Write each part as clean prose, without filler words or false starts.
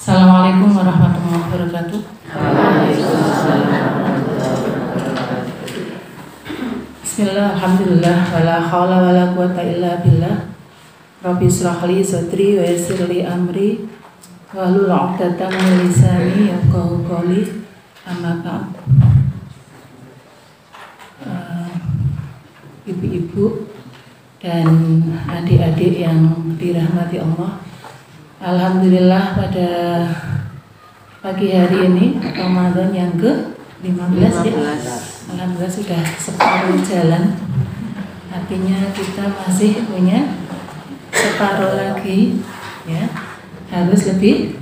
Assalamualaikum warahmatullahi wabarakatuh. Bismillah, alhamdulillah, wala hawla wala quwata illa billah. Rabbi shrah li sadri wa yassir li amri wahlul 'uqdatam min lisani yafqahu qawli. Amma ba'd. Ibu-ibu dan adik-adik yang dirahmati Allah, alhamdulillah pada pagi hari ini Ramadan yang ke-15 ya. Alhamdulillah sudah separuh jalan. Artinya kita masih punya separuh lagi ya. Harus lebih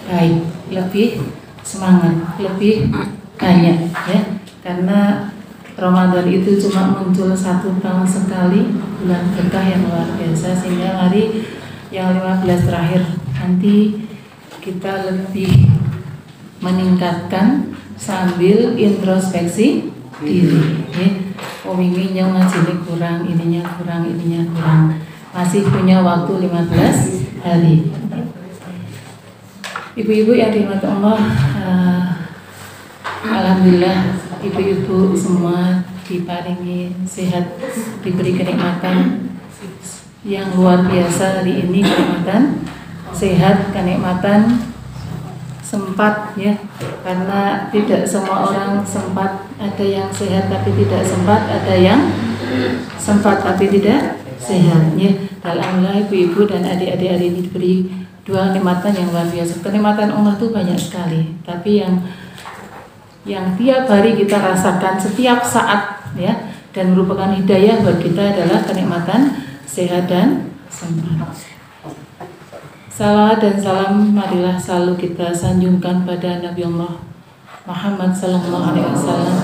baik, lebih semangat, lebih banyak ya. Karena Ramadan itu cuma muncul 1 tahun sekali, bulan berkah yang luar biasa, sehingga hari yang 15 terakhir nanti kita lebih meningkatkan sambil introspeksi diri ya. Oh ini yang ngajine kurang, ininya kurang, masih punya waktu 15 hari. Ibu-ibu yang dirahmati Allah, alhamdulillah ibu-ibu semua diparingi sehat, diberi kenikmatan yang luar biasa hari ini, kenikmatan sehat, kenikmatan sempat ya, karena tidak semua orang sempat. Ada yang sehat tapi tidak sempat, ada yang sempat tapi tidak sehat ya. Alhamdulillah ibu-ibu dan adik-adik hari ini diberi dua kenikmatan yang luar biasa. Kenikmatan Allah itu banyak sekali, tapi yang tiap hari kita rasakan setiap saat ya, dan merupakan hidayah buat kita adalah kenikmatan sehat dan sempat. Salawat dan salam marilah selalu kita sanjungkan pada Nabi Allah Muhammad sallallahu alaihi wasallam,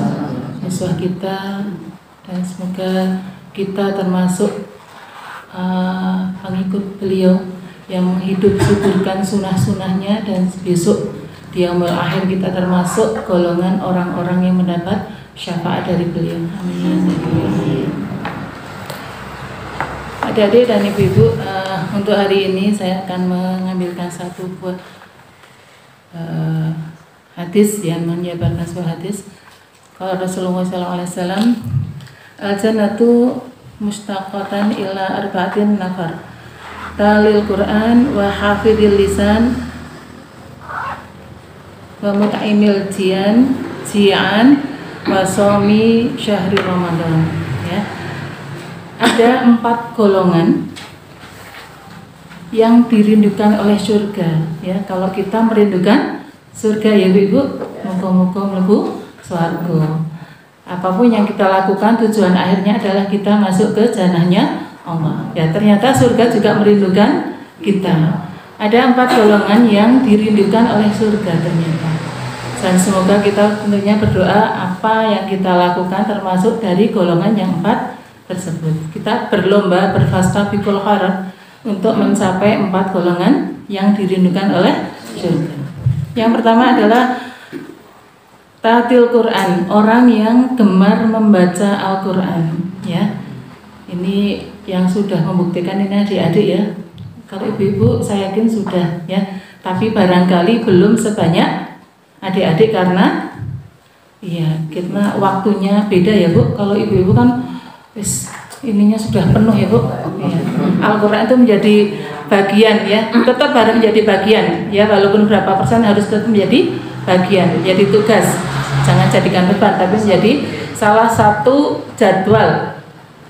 musuh kita, dan semoga kita termasuk pengikut beliau yang hidup syukurkan sunnah-sunnahnya, dan besok di yaumul akhir kita termasuk golongan orang-orang yang mendapat syafaat dari beliau. Amin. Adik-adik dan ibu-ibu, untuk hari ini saya akan mengambilkan satu buah hadis yang menyebarkan sebuah hadis. Kalau Rasulullah SAW, al-jannatu mustaqatan ila arba'atin nafar, talil Quran wa hafidil lisan wa mut'imil ji'an wa somi syahri Ramadan ya. Ada 4 golongan yang dirindukan oleh surga ya. Kalau kita merindukan surga ya ibu, muka-muka mlebu swarga. Apapun yang kita lakukan tujuan akhirnya adalah kita masuk ke jannahnya Allah ya. Ternyata surga juga merindukan kita. Ada 4 golongan yang dirindukan oleh surga ternyata. Dan semoga kita tentunya berdoa apa yang kita lakukan termasuk dari golongan yang 4 tersebut. Kita berlomba berfastabiqul khairat untuk mencapai 4 golongan yang dirindukan oleh surga. Yang pertama adalah tatil Quran, orang yang gemar membaca Al-Quran ya. Ini yang sudah membuktikan ini adik-adik ya. Kalau ibu-ibu saya yakin sudah ya, tapi barangkali belum sebanyak adik-adik karena iya, kita waktunya beda ya Bu. Kalau ibu-ibu kan ininya sudah penuh ya Bu ya. Al-Quran itu menjadi bagian ya, tetap harus menjadi bagian ya, walaupun berapa persen harus tetap menjadi bagian, jadi tugas, jangan jadikan beban, tapi menjadi salah satu jadwal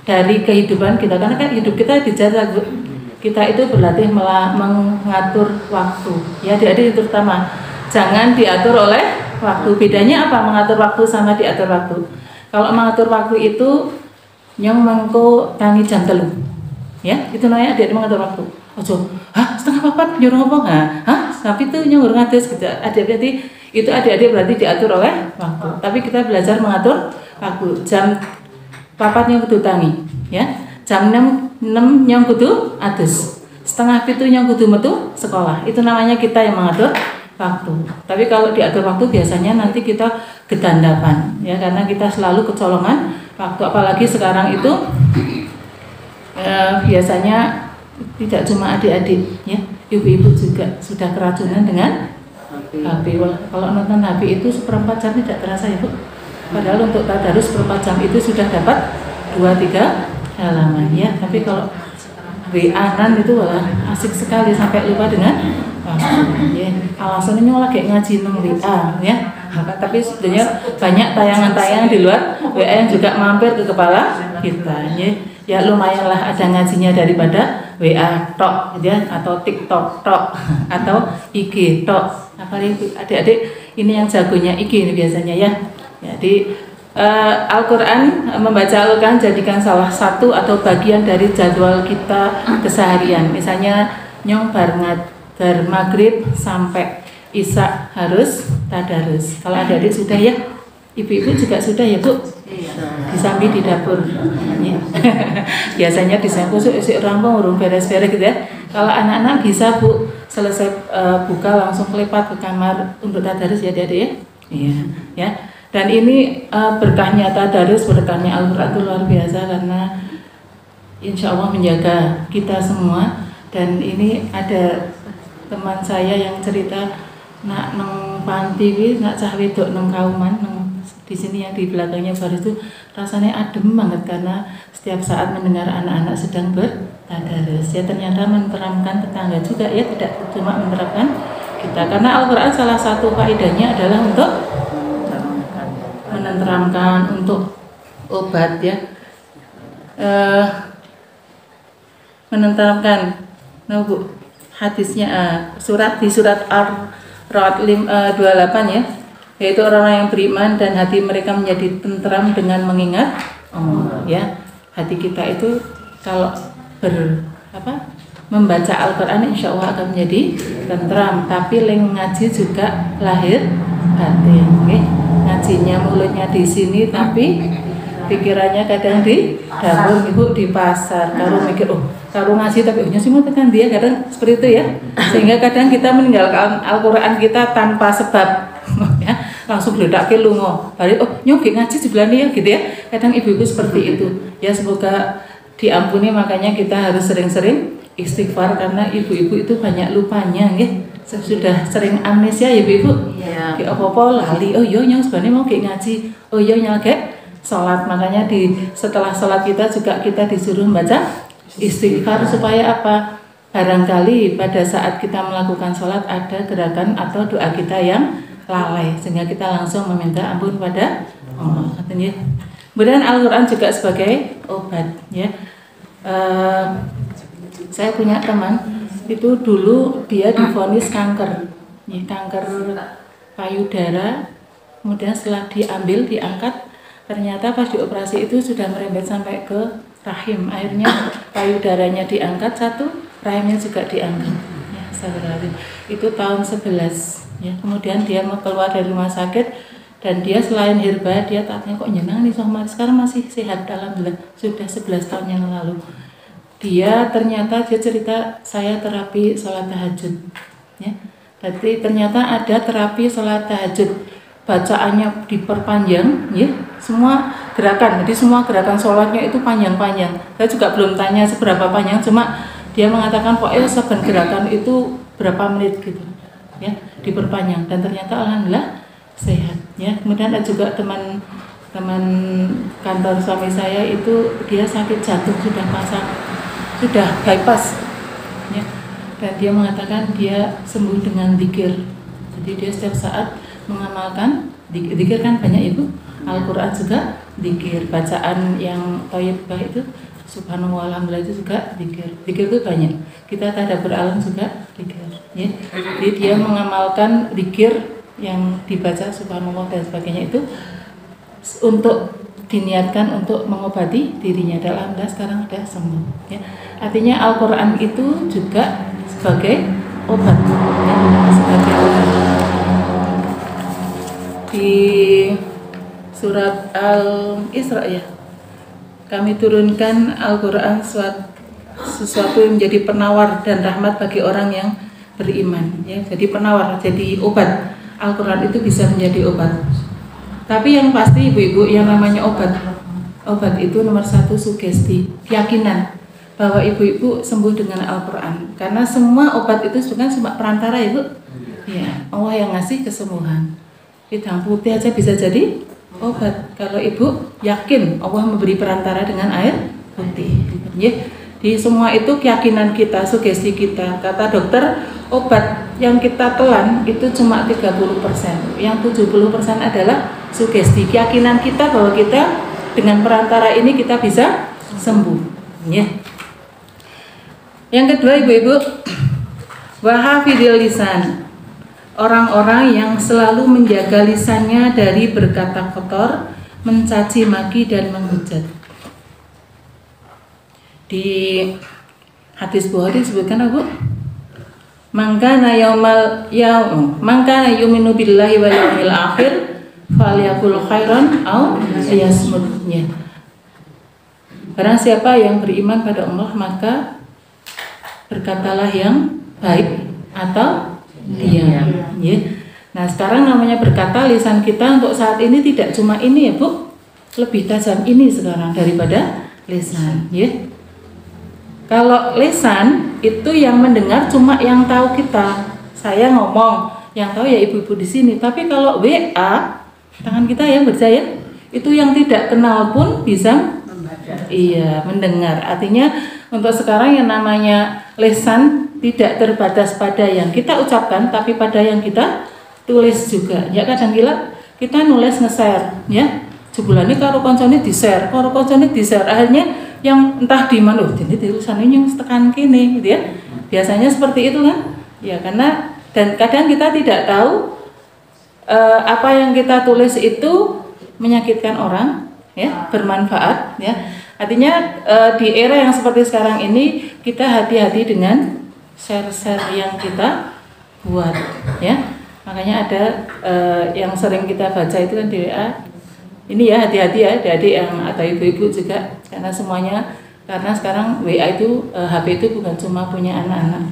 dari kehidupan kita. Karena kan hidup kita dijajah Bu. Kita itu berlatih mengatur waktu ya, adik-adik terutama jangan diatur oleh waktu. Bedanya apa mengatur waktu sama diatur waktu? Kalau mengatur waktu itu yang mengko tangi jam 3 ya, itu namanya adik-adik mengatur waktu. Ojo, setengah 4 nyuruh apa tapi itu nyuruh ngatus gitu. Adik-adik itu adik-adik berarti diatur oleh waktu. Tapi kita belajar mengatur waktu. Jam 4 yang kudu tangi ya, jam 6 yang kudu atus, setengah 7 yang kudu metu sekolah. Itu namanya kita yang mengatur waktu. Tapi kalau diatur waktu biasanya nanti kita gedandapan ya, karena kita selalu kecolongan waktu. Apalagi sekarang itu biasanya tidak cuma adik-adik ya, ibu-ibu juga sudah keracunan dengan HP. Kalau nonton HP itu seperempat jam tidak terasa ya Bu. Padahal untuk tadarus seperempat jam itu sudah dapat 2-3 halaman ya. Tapi kalau WA-an itu asik sekali sampai lupa dengan ya. Alasannya lagi ngaji nang WA ya. Tapi sebenarnya banyak tayangan-tayangan di luar WA yang juga mampir ke kepala kita ya. Ya lumayanlah ada ngajinya daripada WA tok ya, atau TikTok tok atau IG tok. Apalagi adik-adik ini yang jagonya IG ini biasanya ya. Jadi Al-Quran, membaca Al-Quran jadikan salah satu atau bagian dari jadwal kita keseharian. Misalnya nyong bar ngajar maghrib sampai isya harus tadarus. Kalau adik-adik sudah ya, ibu-ibu juga sudah ya Bu, disambi di dapur. Biasanya disambi isi rampung urung beres-beres gitu ya. Kalau anak-anak bisa Bu, selesai buka langsung kelepat ke kamar untuk tadarus ya adik-adik ya. Iya ya. Dan ini berkahnya tadarus, berkahnya Al-Quran itu luar biasa karena insya Allah menjaga kita semua. Dan ini ada teman saya yang cerita nak neng panti, nak cah wedok neng kauman, di sini yang di belakangnya baris itu rasanya adem banget karena setiap saat mendengar anak-anak sedang bertadarus. Ya ternyata menerapkan tetangga juga ya, tidak cuma menerapkan kita. Karena Al-Quran salah satu faedahnya adalah untuk menenteramkan, untuk obat ya, menenteramkan. Nah Bu, hadisnya di surat Ar-Ra'd 28 ya, yaitu orang-orang yang beriman dan hati mereka menjadi tenteram dengan mengingat ya. Hati kita itu kalau membaca Al-Quran insya Allah akan menjadi tenteram. Tapi leng ngaji juga lahir batin okay? Ngajinya mulutnya di sini tapi pikirannya kadang di dapur ibu, di pasar. Karo mikir karo ngaji tapi sih mau tekan dia, kadang seperti itu ya. Sehingga kadang kita meninggalkan Al-Quran kita tanpa sebab ya, langsung beledak ke lungo. Balik nyogi ngaji sebelah ya gitu ya. Kadang ibu-ibu seperti itu. Ya semoga diampuni, makanya kita harus sering-sering istighfar karena ibu-ibu itu banyak lupanya ya. Sudah sering amnesia ya ibu-ibu. Iya. Ki apa-apa lali. Oh iya nyong sebenarnya mau ki ngaji. Oh iya nyong sholat. Makanya setelah sholat kita juga kita disuruh membaca istighfar supaya apa? Barangkali pada saat kita melakukan sholat ada gerakan atau doa kita yang lalai sehingga kita langsung meminta ampun pada Allah. Kemudian Al-Quran juga sebagai obat ya. Saya punya teman itu dulu dia divonis kanker ya, kanker payudara. Kemudian setelah diangkat, ternyata pas dioperasi itu sudah merembet sampai ke rahim. Akhirnya payudaranya diangkat satu, rahimnya juga diangkat ya, itu tahun 11 ya. Kemudian dia mau keluar dari rumah sakit dan dia selain hirba, dia tanya kok nyenang nih sama sekarang masih sehat alhamdulillah, sudah 11 tahun yang lalu. Dia cerita saya terapi sholat tahajud ya. Jadi ternyata ada terapi sholat tahajud, bacaannya diperpanjang ya, semua gerakan. Jadi semua gerakan sholatnya itu panjang-panjang. Saya juga belum tanya seberapa panjang, cuma dia mengatakan pokoknya saben gerakan itu berapa menit gitu ya, diperpanjang. Dan ternyata alhamdulillah sehat ya. Kemudian ada juga teman kantor suami saya itu dia sakit jantung, sudah bypass ya. Dan dia mengatakan dia sembuh dengan zikir. Jadi dia setiap saat mengamalkan zikir kan banyak ibu. Al-Quran juga zikir, bacaan yang thayyibah itu subhanallah alhamdulillah itu juga zikir. Zikir itu banyak. Kita tadabbur alam juga zikir ya. Jadi dia mengamalkan zikir yang dibaca subhanallah dan sebagainya itu untuk diniatkan untuk mengobati dirinya. Alhamdulillah sekarang sudah sembuh ya. Artinya Al-Quran itu juga sebagai obat ya, sebagai obat. Di surat Al-Isra ya, kami turunkan Al-Quran sesuatu yang menjadi penawar dan rahmat bagi orang yang beriman ya. Jadi penawar, jadi obat. Al-Quran itu bisa menjadi obat. Tapi yang pasti ibu-ibu yang namanya obat itu nomor satu sugesti, keyakinan. bahwa ibu-ibu sembuh dengan Al-Quran. Karena semua obat itu sebenarnya cuma perantara, Ibu. Ya, Allah yang ngasih kesembuhan. Hitam putih aja bisa jadi obat. Kalau ibu yakin Allah memberi perantara dengan air putih. Ya. Di semua itu keyakinan kita, sugesti kita. Kata dokter, obat yang kita telan itu cuma 30%. Yang 70% adalah sugesti. Keyakinan kita bahwa kita dengan perantara ini kita bisa sembuh. Ya. Yang kedua, ibu-ibu, wahafidil lisan. Orang-orang yang selalu menjaga lisannya dari berkata kotor, mencaci maki dan menghujat. Di hadis Bukhari disebutkan apa? Mangkana yuminu billahi wal yawmil akhir falyakul khairan aw liyasmut. Barang siapa yang beriman pada Allah, maka berkatalah yang baik atau diam. Ya. Nah, sekarang namanya berkata, lisan kita untuk saat ini tidak cuma ini ya Bu, lebih tajam ini sekarang daripada lisan. Ya. Kalau lisan itu yang mendengar cuma yang tahu kita, saya ngomong, yang tahu ya ibu-ibu di sini. Tapi kalau WA, tangan kita yang berjaya, itu yang tidak kenal pun bisa mendengar. Artinya untuk sekarang yang namanya lisan tidak terbatas pada yang kita ucapkan, tapi pada yang kita tulis juga. Ya kadang kita nulis nge-share, ya. Jebulane karo koncone di-share, akhirnya yang entah di mana, jadi tulisannya yang tekan kene gitu ya. Biasanya seperti itu kan? Ya karena dan kadang kita tidak tahu apa yang kita tulis itu menyakitkan orang, ya, bermanfaat, ya. Artinya di era yang seperti sekarang ini kita hati-hati dengan share-share yang kita buat, ya. Makanya ada yang sering kita baca itu kan di WA. Ini ya hati-hati ya adik-adik yang atau ibu-ibu juga, karena sekarang WA itu HP itu bukan cuma punya anak-anak,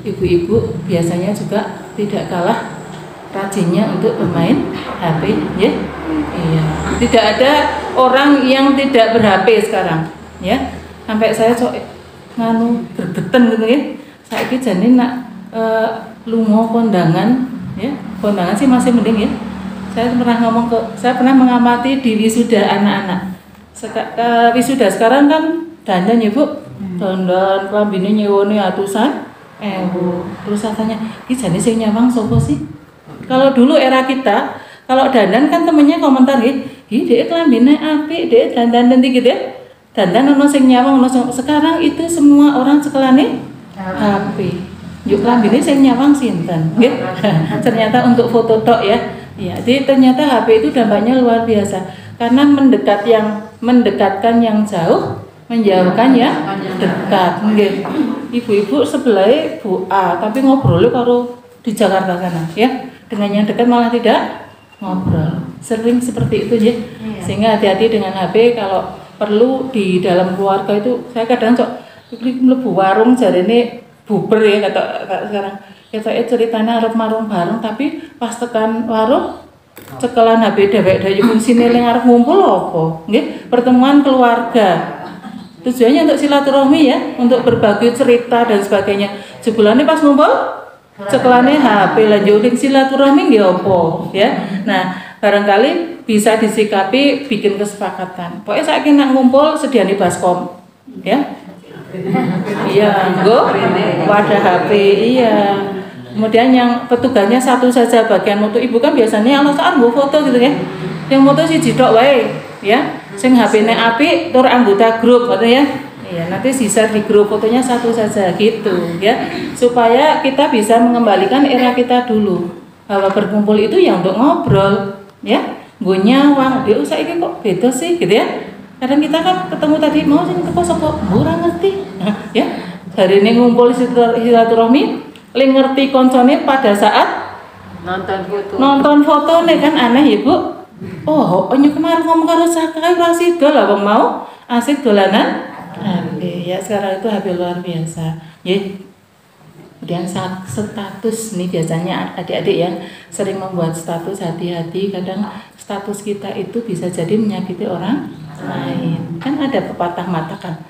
ibu-ibu biasanya juga tidak kalah rajinnya untuk bermain HP, ya. Iya. Tidak ada orang yang tidak ber-HP sekarang, ya. Sampai saya gregetan gitu ya. Saiki jane nak lunga kondangan, ya. Kondangan sih masih mending ya. Saya pernah mengamati di wisuda anak-anak. Wisuda sekarang kan dandan ya Bu, dandan klambine nyewone atusan terus katanya, "Ki jane sing nyawang sapa sih?" Kalau dulu era kita, kalau dandan kan temennya komentar nggih, "Hi, dhek klambine apik, dhek dandan nanti gitu ya." Dandan ono sing nyawang, sekarang itu semua orang sekelane HP. Yuk klambine sing nyawang sinten, nggih. Ternyata untuk foto tok ya. Ya, jadi ternyata HP itu dampaknya luar biasa karena mendekatkan yang jauh, menjauhkan yang dekat. Nggih. Ibu-ibu sebelah Bu A, tapi ngobrol karo di Jakarta sana, ya. Dengan yang dekat malah tidak ngobrol. Sering seperti itu ya. Sehingga hati-hati dengan HP. Kalau perlu di dalam keluarga itu, saya kadang mlebu warung jarene buber ya kata sekarang. Ketoke ceritanya arep marung bareng tapi pas tekan warung cekelan HP dhewek-dhewek fungsine ning arep ngumpul apa? Nggih, pertemuan keluarga. Tujuannya untuk silaturahmi ya, untuk berbagi cerita dan sebagainya. Jebulane pas ngumpul cekelane HP lanjutin silaturahmi nggih apa, ya. Nah, barangkali bisa disikapi bikin kesepakatan. Pokoknya saiki nak ngumpul sediani baskom, ya. Iya, nggo wadah HP, iya. Kemudian yang petugasnya satu saja bagian foto. Ibu kan biasanya kalau saat nggo foto gitu ya. Yang foto siji tok wae, ya. Sing HP-ne apik tur anggota grup gitu ya. Iya, nanti sisa di grup fotonya satu saja gitu, ya. Supaya kita bisa mengembalikan era kita dulu. Bahwa berkumpul itu ya untuk ngobrol, ya. Nggo nyawang, "Yo saiki kok beda sih?" gitu ya. Kadang kita kan ketemu tadi mau sing teko sapa, ora ngerti. Ya. Hari ini ngumpul silaturahmi, ling ngerti koncone pada saat nonton foto nih kan aneh ya Bu. Oh, onyo kemarin ngomong karo Sakai ora sida lah wong mau asik dolanan. Ya sekarang itu HP luar biasa. Ya. Kemudian status nih biasanya adik-adik yang sering membuat status, hati-hati kadang status kita itu bisa jadi menyakiti orang lain. Kan ada pepatah mata kan,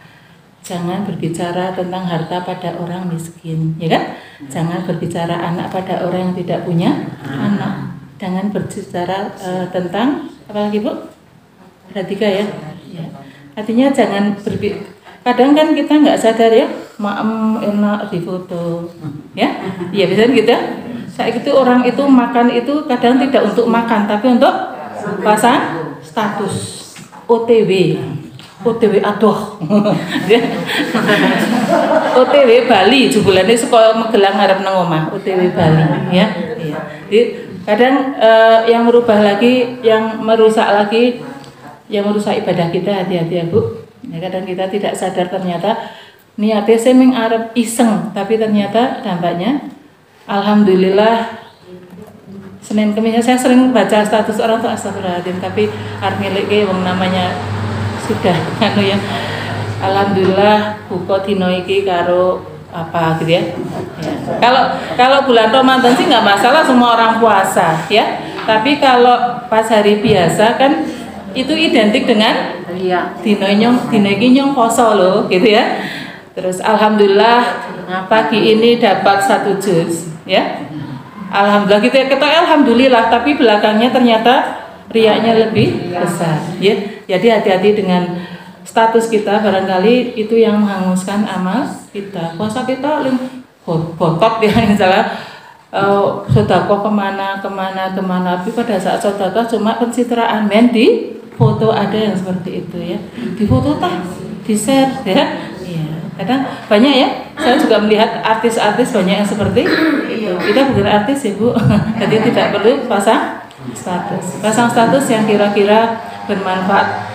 jangan berbicara tentang harta pada orang miskin, ya kan? Jangan berbicara anak pada orang yang tidak punya anak. Jangan berbicara tentang apa lagi Bu? Ada 3 ya. Ya. Artinya jangan kadang kan kita nggak sadar ya, enak difoto, ya, ya biasanya gitu. Saat itu orang itu makan itu kadang tidak untuk makan, tapi untuk pasang status OTW. OTW adoh. OTW Bali jebulane sekolah Magelang ngarep nang omah OTW Bali ya. Iya. Jadi kadang yang merubah lagi, yang merusak lagi, yang merusak ibadah kita, hati-hati ya Bu. Ya, kadang kita tidak sadar ternyata niatnya saya mengarep iseng, tapi ternyata dampaknya alhamdulillah Senin Kemisnya saya sering baca status orang tuh astagfirullahaladzim, tapi arep milike wong namanya sudah anu ya. Alhamdulillah buka dino iki karo apa gitu ya. Ya. Kalau bulan Ramadan sih nggak masalah, semua orang puasa ya. Tapi kalau pas hari biasa kan itu identik dengan dino iki nyong poso loh gitu ya. Terus alhamdulillah pagi ini dapat 1 juz ya. Alhamdulillah gitu ya, kita alhamdulillah, tapi belakangnya ternyata riaknya lebih besar ya. Jadi hati-hati dengan status kita, barangkali itu yang menghanguskan amal kita. Puasa kita botot ya misalnya sedekah kemana, tapi pada saat sedekah cuma pencitraan, men di foto ada yang seperti itu ya, di foto di share ya. Kadang banyak ya, saya juga melihat artis-artis banyak yang seperti itu. Kita bukan artis ya Bu, jadi tidak perlu pasang status yang kira-kira bermanfaat.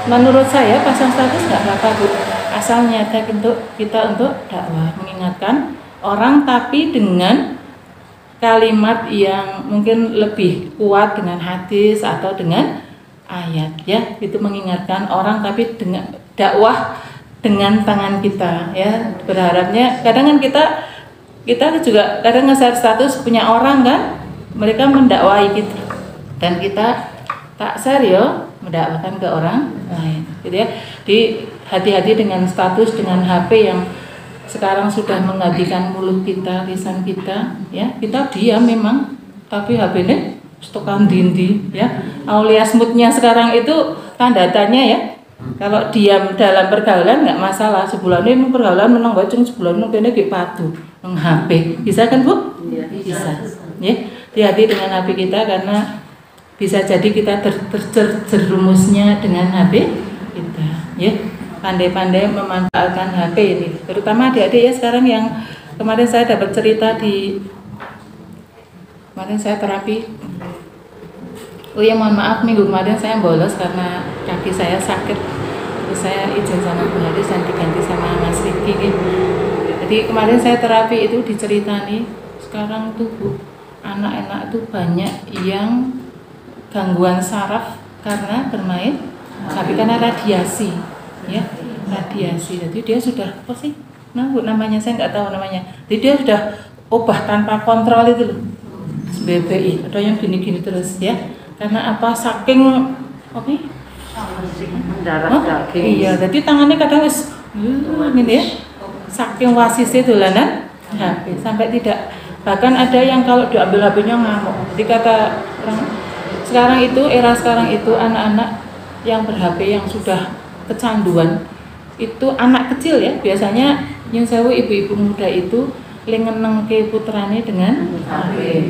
Menurut saya pasang status nggak apa-apa Bu, asal nyata untuk kita untuk dakwah, mengingatkan orang, tapi dengan kalimat yang mungkin lebih kuat dengan hadis atau dengan ayat ya. Itu mengingatkan orang, tapi dengan dakwah dengan tangan kita ya. Berharapnya kadang kan kita juga kadang nge-share status punya orang kan, mereka mendakwai kita dan kita tak share ya, mendakwakan ke orang lain gitu ya. Di hati-hati dengan status, dengan HP yang sekarang sudah menggantikan mulut kita, lisan kita ya. Kita diam memang, tapi HP ini stokan dindi ya. Alias moodnya sekarang itu tanda tanya ya. Kalau diam dalam pergaulan nggak masalah, sebulan ini pergaulan menang bacung, sebulan ini kayak patu nang HP, bisa kan Bu? Iya. Bisa ya. Hati-hati dengan HP kita, karena bisa jadi kita terjerumusnya dengan HP kita ya. Pandai-pandai memanfaatkan HP ini, terutama adik-adik ya sekarang yang kemarin saya dapat cerita kemarin saya terapi. Oh ya mohon maaf, minggu kemarin saya bolos karena kaki saya sakit. Terus saya izin sama Bu Hadis dan diganti sama Mas Riki gitu. Jadi kemarin saya terapi itu diceritani, sekarang tuh Bu, anak-anak tuh banyak yang gangguan saraf karena bermain tapi karena radiasi ya, radiasi. Jadi dia sudah apa sih namanya, saya nggak tahu namanya. Jadi dia sudah obah tanpa kontrol itu loh, BBI, ada yang gini-gini terus ya. Karena apa? Saking apa? Mendarah daging. Iya, jadi tangannya kadang gini ya. Saking wasisnya dolanan HP sampai tidak, bahkan ada yang kalau diambil HP-nya ngamuk. Jadi kata orang era sekarang itu anak-anak yang ber-HP yang sudah kecanduan itu anak kecil ya. Biasanya yang saya ibu-ibu muda itu lengeneng ke putrane dengan HP.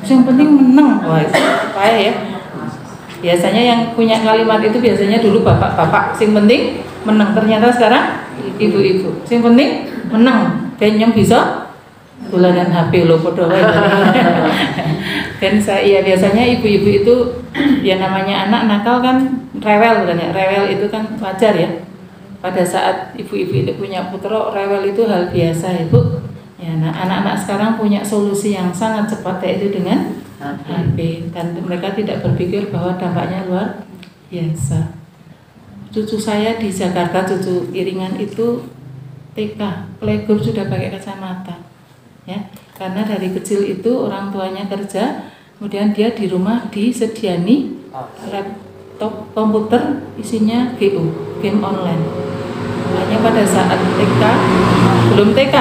Yang penting menang, wah itu payah ya. Biasanya yang punya kalimat itu biasanya dulu bapak-bapak, yang penting menang. Ternyata sekarang ibu-ibu, yang penting menang. Dan yang bisa bulanan HP lo podo. Dan saya biasanya ibu-ibu itu ya namanya anak nakal kan rewel bukan ya. Rewel itu kan wajar ya. Pada saat ibu-ibu itu punya putra, rewel itu hal biasa Ibu. Ya, nah anak-anak sekarang punya solusi yang sangat cepat, yaitu dengan HP, dan mereka tidak berpikir bahwa dampaknya luar biasa. Cucu saya di Jakarta, cucu iringan itu TK, playgroup sudah pakai kacamata, ya, karena dari kecil itu orang tuanya kerja, kemudian dia di rumah disediani laptop komputer isinya game online. sekolahnya pada saat TK, belum TK,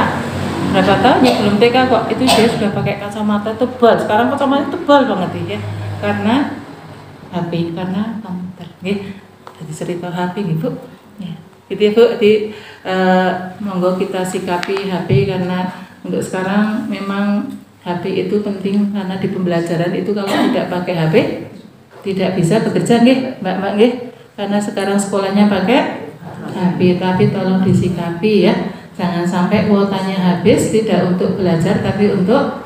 berapa tahun ya belum TK kok itu dia sudah pakai kacamata tebal. Sekarang kacamata tebal banget ya, karena HP, karena komputer. Jadi cerita HP nih Bu. Ya. Gitu ya Bu. Monggo kita sikapi HP karena untuk sekarang memang HP itu penting karena di pembelajaran itu kalau tidak pakai HP tidak bisa bekerja Mbak karena sekarang sekolahnya pakai HP, tapi tolong disikapi ya, jangan sampai kuotanya habis tidak untuk belajar tapi untuk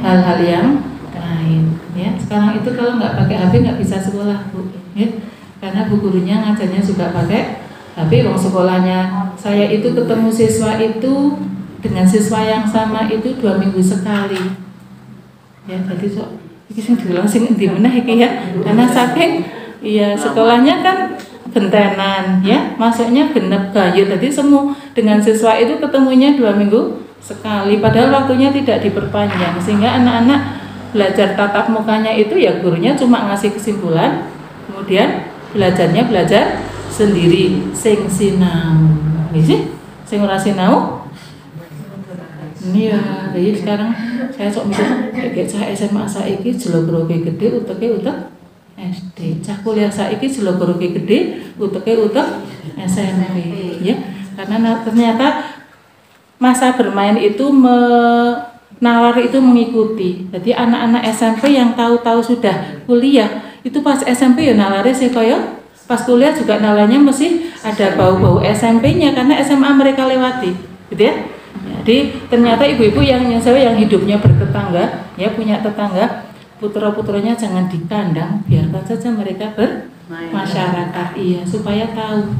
hal-hal yang lain ya. Sekarang itu kalau nggak pakai HP nggak bisa sekolah Bu ya, karena bu gurunya ngajarnya juga pakai HP. Wong sekolahnya saya itu ketemu siswa itu dengan siswa yang sama itu 2 minggu sekali ya, jadi iki sing diulang sing endi meneh iki ya, karena saking iya sekolahnya kan gentenan ya, masuknya genep gayu, jadi semua dengan siswa itu ketemunya 2 minggu sekali, padahal waktunya tidak diperpanjang sehingga anak-anak belajar tatap mukanya itu ya gurunya cuma ngasih kesimpulan, kemudian belajarnya belajar sendiri, sing sinau sih, sing ora sinau ini ya. Jadi sekarang saya sok mikir kayak cah SMA saiki jelogoroke gede uteke utek SD, cah kuliah saiki jelogoroke gede uteke utek SMP ya, karena ternyata masa bermain itu nalar itu mengikuti. Jadi anak-anak SMP yang tahu-tahu sudah kuliah itu pas SMP ya nalarnya sih kaya pas kuliah juga nalarnya mesti ada bau-bau SMP-nya karena SMA mereka lewati gitu ya. Jadi ternyata ibu-ibu yang hidupnya bertetangga ya, punya tetangga, putra-putranya jangan dikandang, biarkan saja mereka bermasyarakat iya, supaya tahu.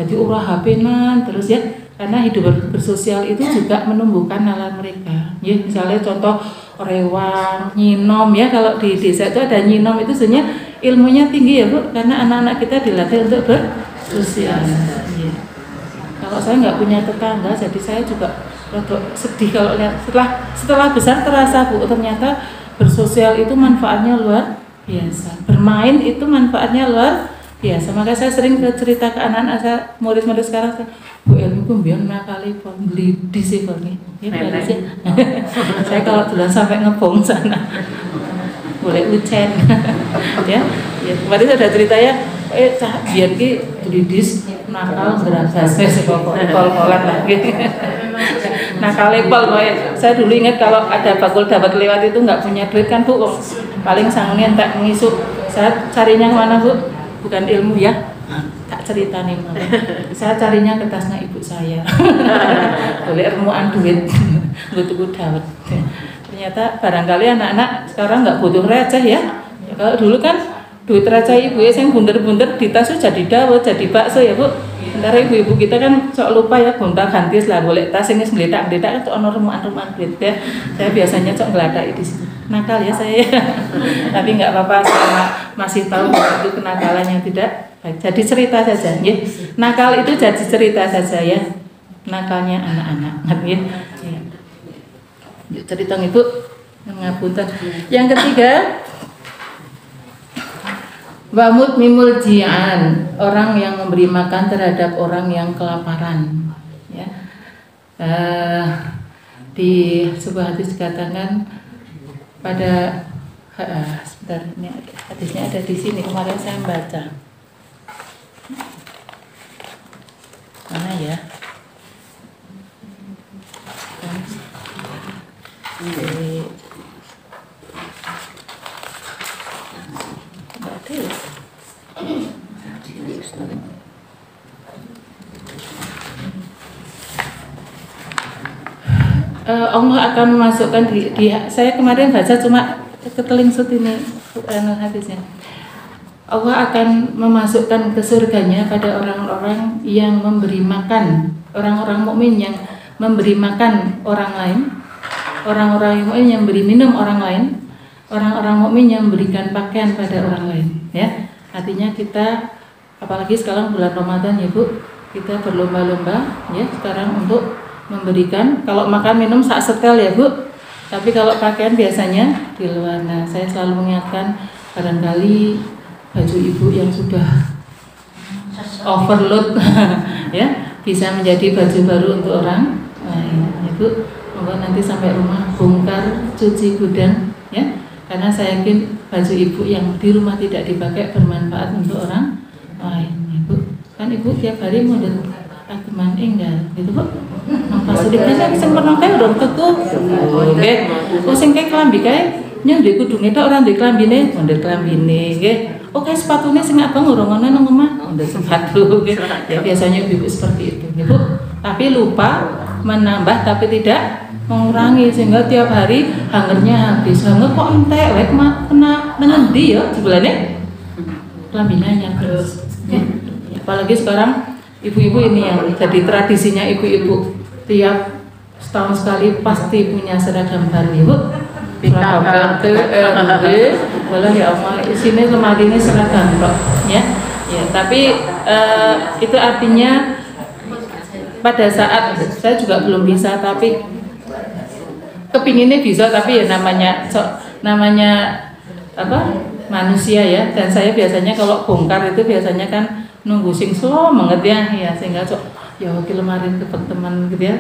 Jadi urah HP-nan terus ya, karena hidup bersosial itu juga menumbuhkan nalar mereka ya. Misalnya contoh rewang, nyinom ya, kalau di desa itu ada nyinom, itu sebenarnya ilmunya tinggi ya Bu, karena anak-anak kita dilatih untuk bersosial ya. Kalau saya nggak punya tetangga, jadi saya juga rada sedih kalau lihat setelah besar terasa Bu, ternyata bersosial itu manfaatnya luar biasa, bermain itu manfaatnya luar biasa. Maka saya sering cerita ke anak-anak saya, murid-murid sekarang, Bu ilmu itu biar nakalipun beli di sih nih ya, saya kalau duluan sampai ngebong sana boleh ucen ya. Kemarin saya ada cerita ya, biar ki beli dis nakal berasas kol-kolan lagi nakal lepol. Saya dulu ingat kalau ada bakul dapat lewat itu nggak punya duit kan Bu, paling sangunya tak ngisuk. Saya carinya mana Bu, bukan ilmu ya, tak cerita nih Mama. Saya carinya ke tasnya ibu saya boleh ilmuan duit butuh dawet. Ternyata barangkali anak-anak sekarang nggak butuh receh ya. Kalau dulu kan duit receh ibu yang bunder-bunder di tas jadi dawet, jadi bakso ya Bu. Sementara ibu-ibu kita kan sok lupa ya, gonta ganti lah boleh tas ini ngeledak-ngeledak kan, ono remuan-remuan duit ya. Saya biasanya sok ngeladai di sini. Nakal ya saya. Tapi nggak apa-apa, saya masih tahu itu kenakalan yang tidak baik. Jadi cerita saja ya. Nakal itu jadi cerita saja ya. Nakalnya anak-anak ya. Yuk cerita Ibu ngapunten. Yang ketiga, wamut mimul jian, orang yang memberi makan terhadap orang yang kelaparan ya. Di sebuah hadis dikatakan pada sebentar, ini hadisnya ada di sini, kemarin saya baca mana ya. Allah akan memasukkan di saya kemarin baca cuma ketelingsut ini hadisnya. Allah akan memasukkan ke surganya pada orang-orang yang memberi makan, orang-orang mukmin yang memberi makan orang lain, orang-orang mukmin yang beri minum orang lain, orang-orang mukmin yang memberikan pakaian pada orang lain ya. Artinya kita apalagi sekarang bulan Ramadan ya Bu, kita berlomba-lomba ya sekarang untuk memberikan, kalau makan minum sak setel ya Bu, tapi kalau pakaian biasanya di luar. Nah, saya selalu mengingatkan barangkali baju ibu yang sudah overload ya, bisa menjadi baju baru untuk orang lain. Ibu, monggo nanti sampai rumah bongkar, cuci gudang ya, karena saya yakin baju ibu yang di rumah tidak dipakai bermanfaat untuk orang lain. Ibu, kan ibu tiap hari model ageman enggal gitu Bu. Pas dikasih sing pernah kae urung tuku. Nggih. Oh sing kae klambi kae nyang ndek kudunge tok ora ndek klambine, ndek klambine nggih. Oh kae sepatune sing abang urung ana nang omah, ndek sepatu nggih. Ya biasanya ibu seperti itu nggih Bu. Tapi lupa menambah tapi tidak mengurangi, sehingga tiap hari hangernya habis. Hanger kok entek wae kena ngendi ya jebulane? Klambine nyang terus. Nggih. Apalagi sekarang ibu-ibu ini yang jadi tradisinya ibu-ibu tiap setahun sekali pasti punya seragam baru ibu. Seragam RT, RW, boleh ya oma sini lemari ini seragam kok ya. Ya tapi itu artinya pada saat saya juga belum bisa, tapi kepinginnya bisa, tapi ya namanya apa manusia ya. Dan saya biasanya kalau bongkar itu biasanya kan nunggu sing slow banget ya sehingga ya wakil lemari kepet teman gitu ya,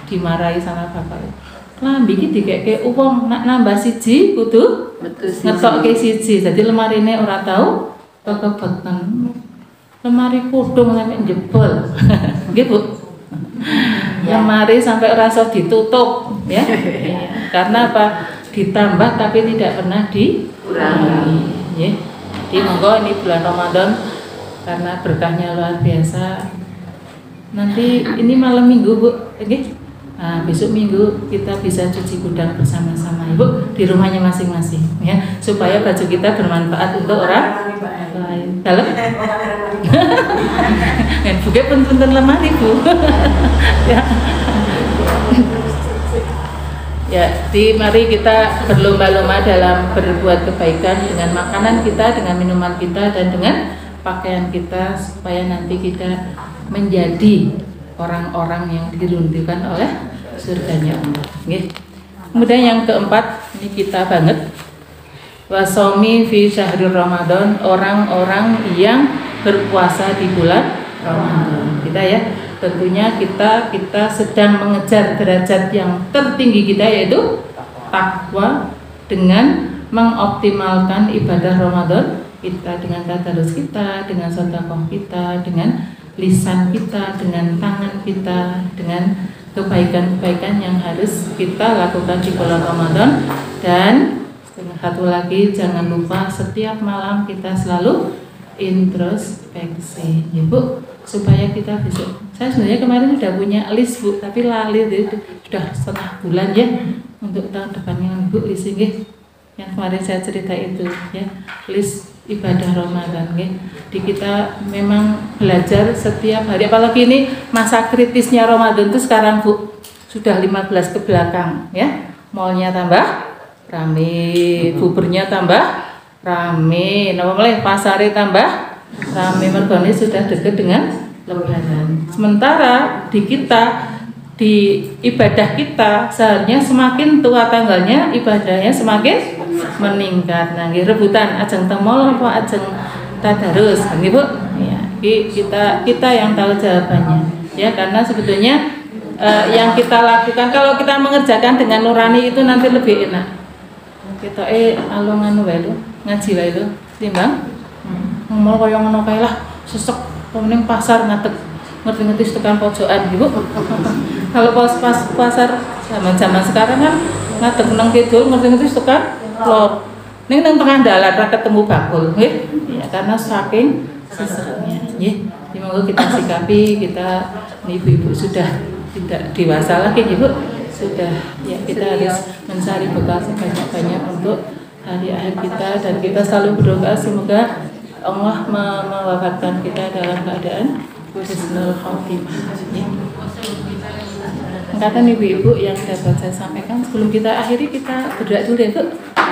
dimarahi sama bapak. Lambi iki dikeke uang nak nambah siji kudu ngetokke siji. Jadi lemari ini ora tahu kekebetan. Lemari kudung sampai jebol. Nggih Bu. Lemari sampai rasa ditutup ya. Karena apa? Ditambah tapi tidak pernah dikurangi. Ya. Jadi monggo ini bulan Ramadan karena berkahnya luar biasa. Nanti ini malam minggu Bu, oke? Nah, besok minggu kita bisa cuci gudang bersama-sama Ibu di rumahnya masing-masing ya, supaya baju kita bermanfaat untuk orang lain. Dalam? Kan bukan penonton lemari Bu. Ya. Ya, mari kita berlomba-lomba dalam berbuat kebaikan dengan makanan kita, dengan minuman kita, dan dengan pakaian kita, supaya nanti kita menjadi orang-orang yang diruntuhkan oleh surganya Allah. Nggih. Kemudian yang keempat, ini kita banget. Wasomi fi syahri Ramadan, orang-orang yang berpuasa di bulan Ramadan. Kita ya, tentunya kita sedang mengejar derajat yang tertinggi kita, yaitu takwa, dengan mengoptimalkan ibadah Ramadan kita, dengan tadarus kita, dengan sedekah kita, dengan lisan kita, dengan tangan kita, dengan kebaikan-kebaikan yang harus kita lakukan di bulan Ramadan. Dan satu lagi, jangan lupa setiap malam kita selalu introspeksi ya Bu, supaya kita besok, saya sebenarnya kemarin sudah punya list Bu, tapi lali sudah setengah bulan ya untuk tahun depannya Bu, list ini yang kemarin saya cerita itu ya, list ibadah Ramadan ya. Di kita memang belajar setiap hari, apalagi ini masa kritisnya Ramadan itu sekarang Bu, sudah 15 ke belakang ya, mallnya tambah rame, buburnya tambah rame, pasarnya tambah rame, mergone sudah dekat dengan Lebaran. Sementara di kita, di ibadah kita seharusnya semakin tua tanggalnya ibadahnya semakin meningkat. Nah, rebutan ajeng temol apa ajeng tadarus, nggih Bu? Ya, kita yang tahu jawabannya. Ya, karena sebetulnya yang kita lakukan kalau kita mengerjakan dengan nurani itu nanti lebih enak. Kita alungan wae lho, ngaji wae lho, timbang ngomong kaya ngono kae lah, sesek ning pasar ngadeg ngerti-ngerti tekan pojokan ibu. Kalau pas pasar zaman sekarang kan ngadeg nang kidul ngerti-ngerti tekan lor. Ning nang tengah dalan ra ketemu bakul, nggih. Ya, karena saking seseknya, nggih. Semoga kita sikapi, kita ibu-ibu sudah tidak dewasa lagi, Ibu. Sudah ya, kita harus mencari bekal sebanyak-banyak untuk hari akhir kita, dan kita selalu berdoa semoga Allah mewafatkan kita dalam keadaan husnul khotimah. Ya. Kata ibu-ibu yang dapat saya sampaikan sebelum kita akhiri, kita berdoa dulu ya Bu.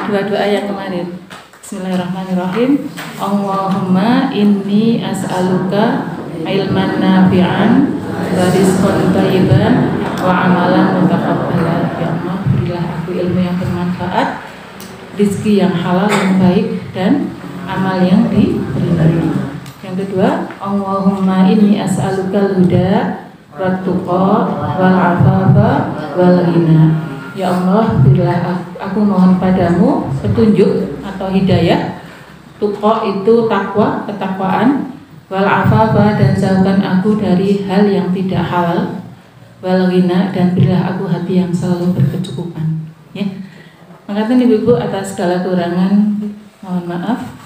Dua doa yang kemarin. Bismillahirrahmanirrahim. Allahumma inni as'aluka ilman nafi'an wa rizqan thayyiban wa amalan mutaqabbalan. Ya Allah, berilah aku ilmu yang bermanfaat, rezeki yang halal yang baik, dan amal yang diterima. Yang kedua, Allahumma inni as'alukal huda wat tuqa wal afafa wal ghina. Ya Allah, berilah aku mohon padamu petunjuk atau hidayah. Tuqa itu takwa, ketakwaan. Wal afafa, dan jauhkan aku dari hal yang tidak halal. Wal ghina, dan berilah aku hati yang selalu berkecukupan. Ya. Makasih Ibu-ibu atas segala kurangan, mohon maaf.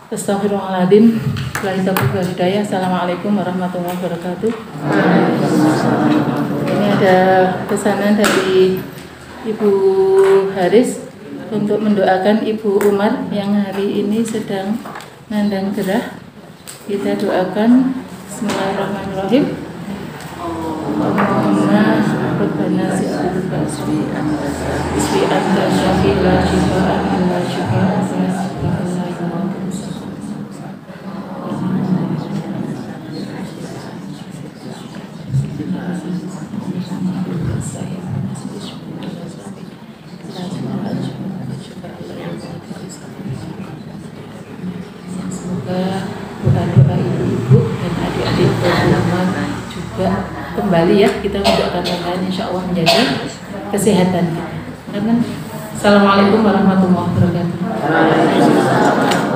Astagfirullahaladzim. Hidayah. Assalamualaikum warahmatullahi wabarakatuh. Ini ada pesanan dari Ibu Haris untuk mendoakan Ibu Umar yang hari ini sedang nandang gerah. Kita doakan. Bismillahirrahmanirrahim. Allahumma rabbana si'alika isfi'an dan syafila syifa'an illa syifa'an semoga doa-doa ibu-ibu dan adik-adik teman-teman juga kembali ya, kita mendoakan Tuhan insya Allah menjaga kesehatan kita. Assalamualaikum warahmatullahi wabarakatuh.